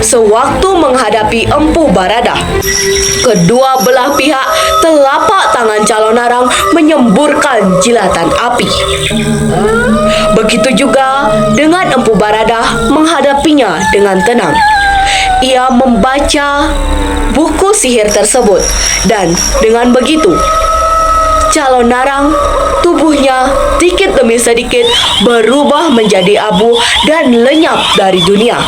sewaktu menghadapi Empu Baradah. Kedua belah pihak telapak tangan calon narang menyemburkan jilatan api. Begitu juga dengan Empu Baradah menghadapinya dengan tenang. Ia membaca buku sihir tersebut dan dengan begitu calon narang tubuhnya sedikit demi sedikit berubah menjadi abu dan lenyap dari dunia.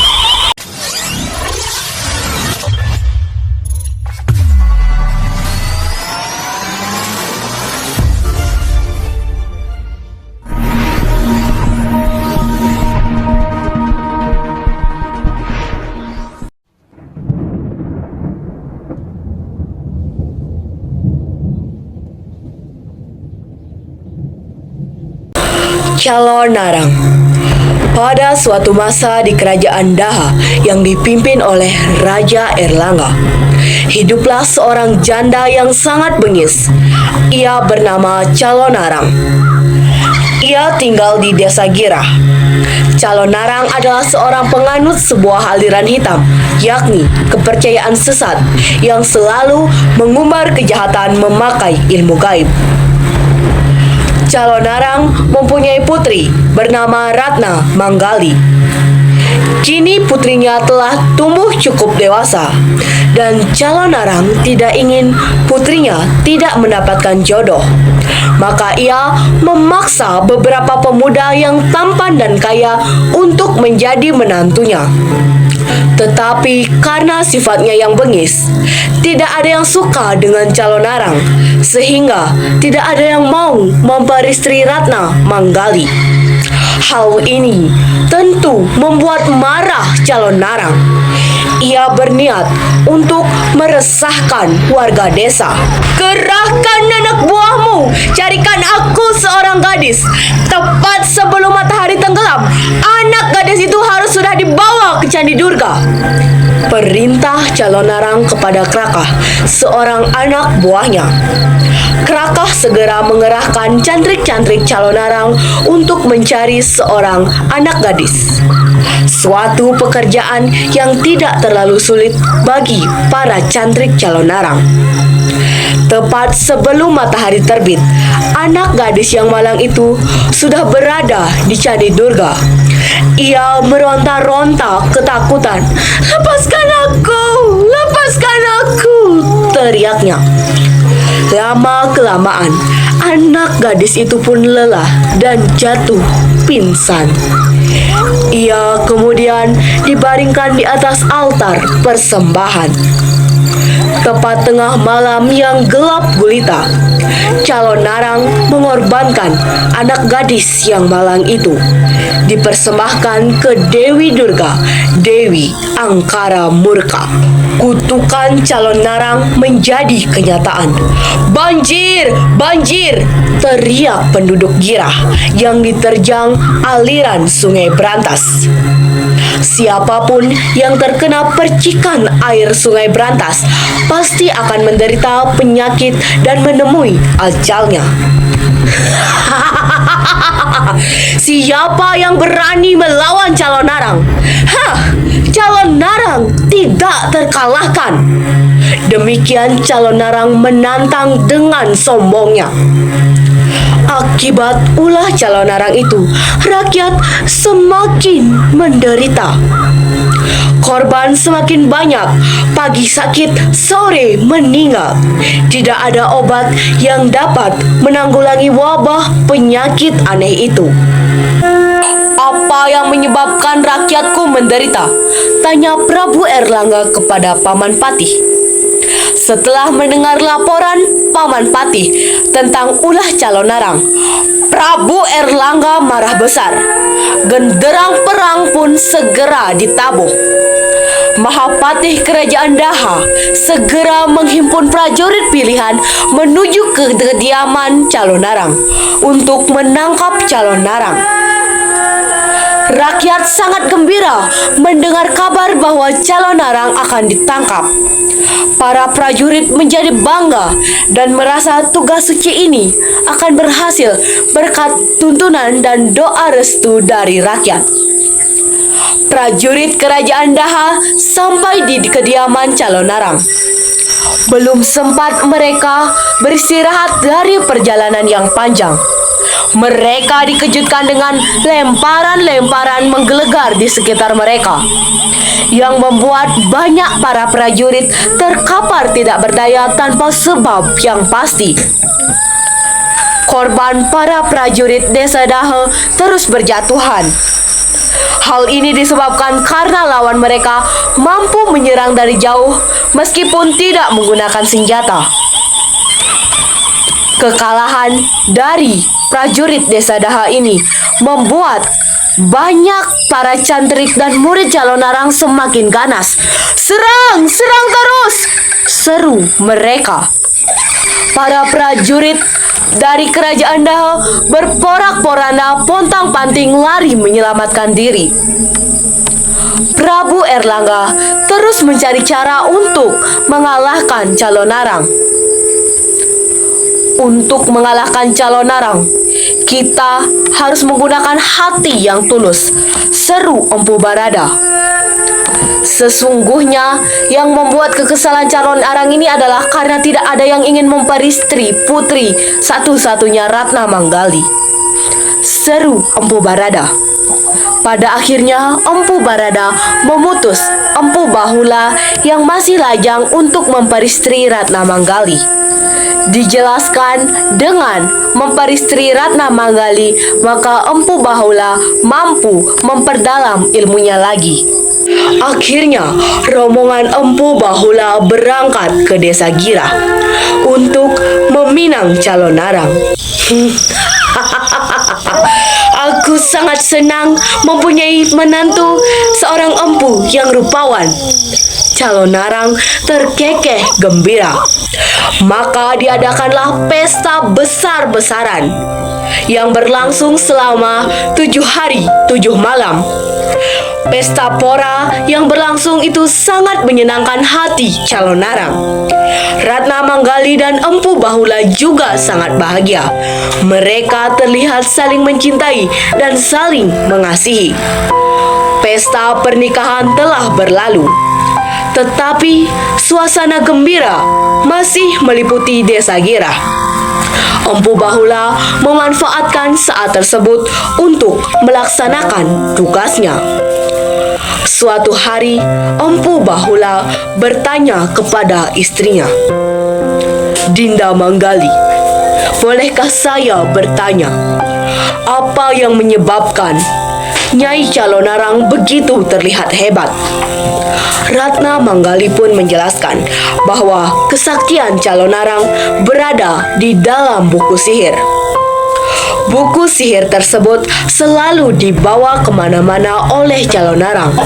Calon narang. Pada suatu masa di kerajaan Daha yang dipimpin oleh Raja Erlangga, hiduplah seorang janda yang sangat bengis. Ia bernama Calon Narang. Ia tinggal di desa Girah. Calon narang adalah seorang penganut sebuah aliran hitam, yakni kepercayaan sesat yang selalu mengumbar kejahatan memakai ilmu gaib. Calon narang mempunyai putri bernama Ratna Manggali. Kini putrinya telah tumbuh cukup dewasa dan calon narang tidak ingin putrinya tidak mendapatkan jodoh. Maka ia memaksa beberapa pemuda yang tampan dan kaya untuk menjadi menantunya. Tetapi karena sifatnya yang bengis, tidak ada yang suka dengan calon narang, sehingga tidak ada yang mau memperistri Ratna Manggali. Hal ini tentu membuat marah calon narang. Ia berniat untuk meresahkan warga desa. Kerahkan anak buahmu, carikan aku seorang gadis. Tepat sebelum matahari tenggelam, anak gadis itu harus sudah dibawa ke Candi Durga. Perintah calon narang kepada Krakah, seorang anak buahnya. Krakah segera mengerahkan cantrik-cantrik calon narang untuk mencari seorang anak gadis. Suatu pekerjaan yang tidak terlalu sulit bagi para cantrik calon narang. Tepat sebelum matahari terbit, anak gadis yang malang itu sudah berada di Candi Durga. Ia meronta-ronta ketakutan. "Lepaskan aku! Lepaskan aku!" teriaknya. Lama-kelamaan, anak gadis itu pun lelah dan jatuh pingsan. Ia kemudian dibaringkan di atas altar persembahan. Tepat tengah malam yang gelap gulita, calon narang mengorbankan anak gadis yang malang itu. Dipersembahkan ke Dewi Durga, Dewi Angkara Murka. Kutukan calon narang menjadi kenyataan. "Banjir! Banjir!" teriak penduduk Girah yang diterjang aliran Sungai Berantas. Siapapun yang terkena percikan air Sungai Berantas pasti akan menderita penyakit dan menemui ajalnya. Siapa yang berani melawan calon narang? Calon narang tidak terkalahkan. Demikian calon narang menantang dengan sombongnya. Akibat ulah calon narang itu, rakyat semakin menderita. Korban semakin banyak, pagi sakit, sore meninggal. Tidak ada obat yang dapat menanggulangi wabah penyakit aneh itu. "Apa yang menyebabkan rakyatku menderita?" tanya Prabu Erlangga kepada Paman Patih. Setelah mendengar laporan Paman Patih tentang ulah calon narang, Prabu Erlangga marah besar. Genderang perang pun segera ditabuh. Mahapatih Kerajaan Daha segera menghimpun prajurit pilihan menuju ke kediaman calon narang untuk menangkap calon narang. Rakyat sangat gembira mendengar kabar bahwa calon narang akan ditangkap. Para prajurit menjadi bangga dan merasa tugas suci ini akan berhasil berkat tuntunan dan doa restu dari rakyat. Prajurit kerajaan Daha sampai di kediaman Calonarang. Belum sempat mereka beristirahat dari perjalanan yang panjang, mereka dikejutkan dengan lemparan-lemparan menggelegar di sekitar mereka, yang membuat banyak para prajurit terkapar tidak berdaya tanpa sebab yang pasti. Korban para prajurit desa Daha terus berjatuhan. Hal ini disebabkan karena lawan mereka mampu menyerang dari jauh meskipun tidak menggunakan senjata. Kekalahan dari prajurit desa Daha ini membuat banyak para cantrik dan murid Calonarang semakin ganas. "Serang! Serang terus!" seru mereka. Para prajurit dari kerajaan Daha berporak-poranda pontang-panting lari menyelamatkan diri. Prabu Erlangga terus mencari cara untuk mengalahkan Calonarang. Untuk mengalahkan Calonarang, kita harus menggunakan hati yang tulus, seru Empu Barada. Sesungguhnya yang membuat kekesalan Calonarang ini adalah karena tidak ada yang ingin memperistri putri satu-satunya Ratna Manggali, seru Empu Barada. Pada akhirnya Empu Barada memutus Empu Bahula yang masih lajang untuk memperistri Ratna Manggali. Dijelaskan dengan memperistri Ratna Manggali, maka Empu Bahula mampu memperdalam ilmunya lagi. Akhirnya, rombongan Empu Bahula berangkat ke desa Gira untuk meminang Calonarang. Aku sangat senang mempunyai menantu seorang empu yang rupawan. Calonarang terkekeh gembira. Maka diadakanlah pesta besar-besaran yang berlangsung selama 7 hari 7 malam. Pesta pora yang berlangsung itu sangat menyenangkan hati Calonarang. Ratna Manggali dan Empu Bahula juga sangat bahagia. Mereka terlihat saling mencintai dan saling mengasihi. Pesta pernikahan telah berlalu, tetapi suasana gembira masih meliputi desa Gira. Empu Bahula memanfaatkan saat tersebut untuk melaksanakan tugasnya. Suatu hari, Empu Bahula bertanya kepada istrinya, "Dinda Manggali, bolehkah saya bertanya, apa yang menyebabkan Nyai Calonarang begitu terlihat hebat?" Ratna Manggali pun menjelaskan bahwa kesaktian Calonarang berada di dalam buku sihir. Buku sihir tersebut selalu dibawa kemana-mana oleh Calonarang.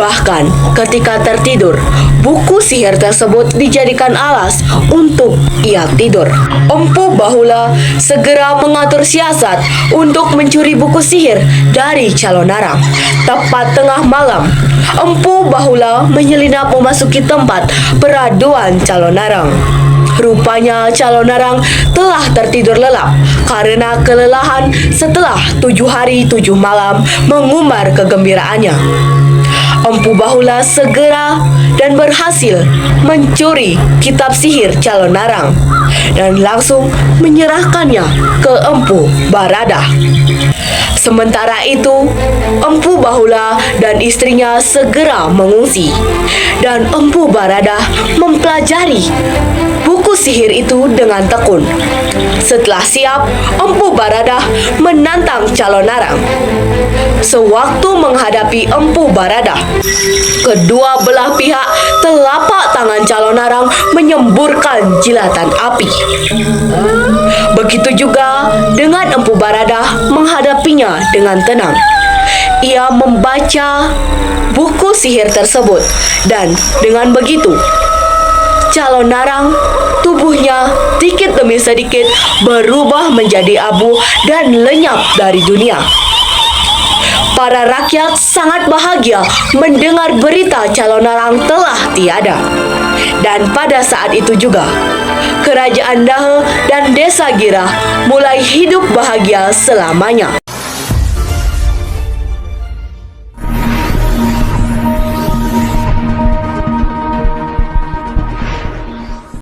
Bahkan ketika tertidur, buku sihir tersebut dijadikan alas untuk ia tidur. Empu Bahula segera mengatur siasat untuk mencuri buku sihir dari Calonarang. Tepat tengah malam, Empu Bahula menyelinap memasuki tempat peraduan Calonarang. Rupanya Calonarang telah tertidur lelap karena kelelahan setelah 7 hari 7 malam mengumbar kegembiraannya. Empu Bahula segera dan berhasil mencuri kitab sihir Calonarang dan langsung menyerahkannya ke Empu Barada. Sementara itu, Empu Bahula dan istrinya segera mengungsi, dan Empu Barada mempelajari buku sihir itu dengan tekun. Setelah siap, Empu Barada menantang Calonarang. Sewaktu menghadapi Empu Barada, kedua belah pihak telapak tangan Calonarang menyemburkan jilatan api. Begitu juga dengan Empu Barada menghadapinya dengan tenang. Ia membaca buku sihir tersebut, dan dengan begitu Calonarang tubuhnya sedikit demi sedikit berubah menjadi abu dan lenyap dari dunia. Para rakyat sangat bahagia mendengar berita Calonarang telah tiada. Dan pada saat itu juga, kerajaan Daha dan desa Gira mulai hidup bahagia selamanya.